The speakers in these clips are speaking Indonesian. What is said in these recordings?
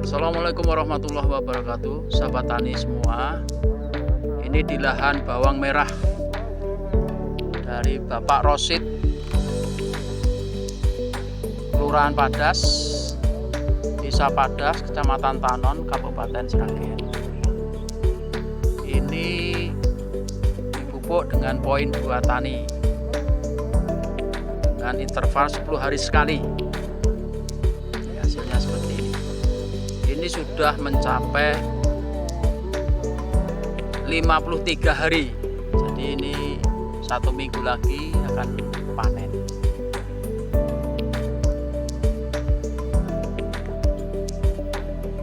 Assalamualaikum warahmatullahi wabarakatuh, sahabat tani semua. Ini di lahan bawang merah dari Bapak Rosid, Kelurahan Padas, Desa Padas, Kecamatan Tanon, Kabupaten Sragen. Ini dipupuk dengan poin 2 tani dengan interval 10 hari sekali. Hasilnya seperti ini. Ini sudah mencapai 53 hari. Jadi ini 1 minggu lagi akan panen.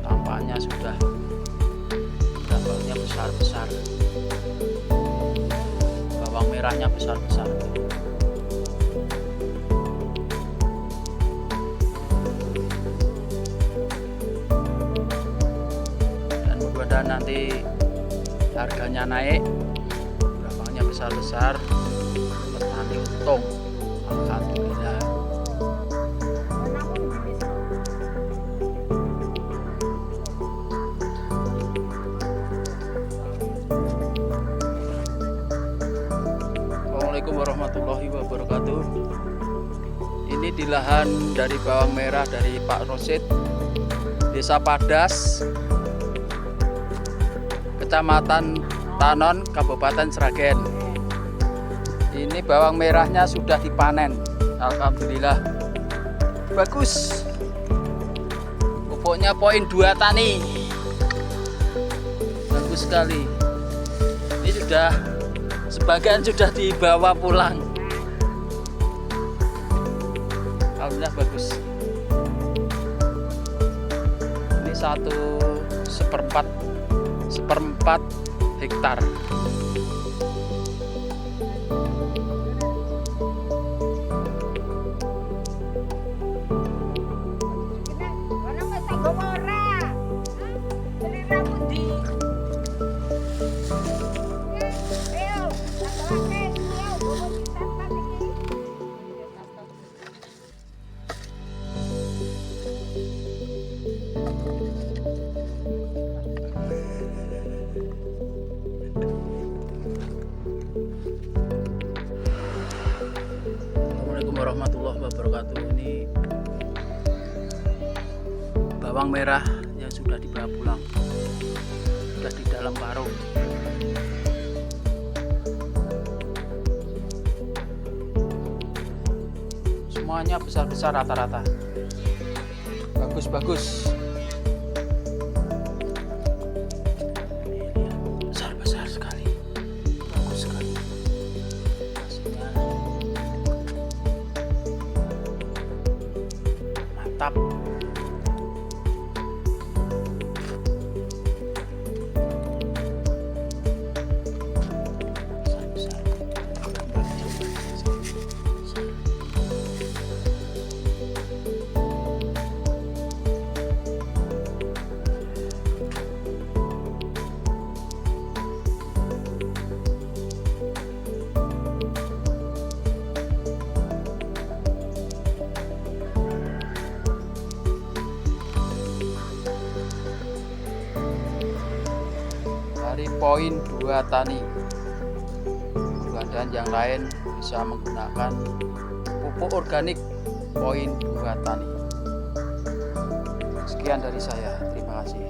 Tampaknya sudah dampaknya besar-besar. Bawang merahnya besar-besar. Dan nanti harganya naik, bawangnya besar-besar, petani untung. Alhamdulillah. Assalamualaikum warahmatullahi wabarakatuh. Ini di lahan dari bawang merah dari Pak Rosid, Desa Padas, Kecamatan Tanon, Kabupaten Sragen. Ini bawang merahnya sudah dipanen. Alhamdulillah. Bagus. Pupuknya poin 2 tani. Bagus sekali. Ini sudah sebagian sudah dibawa pulang. Alhamdulillah bagus. Ini 1/4 hektar. Assalamualaikum warahmatullahi wabarakatuh. Ini bawang merah yang sudah dibawa pulang, sudah di dalam karung. Semuanya besar-besar rata-rata. Bagus-bagus. Besar-besar sekali. Bagus sekali. Hasilnya mantap. Dari poin 2 tani. Dan yang lain bisa menggunakan pupuk organik poin 2 tani. Sekian dari saya. Terima kasih.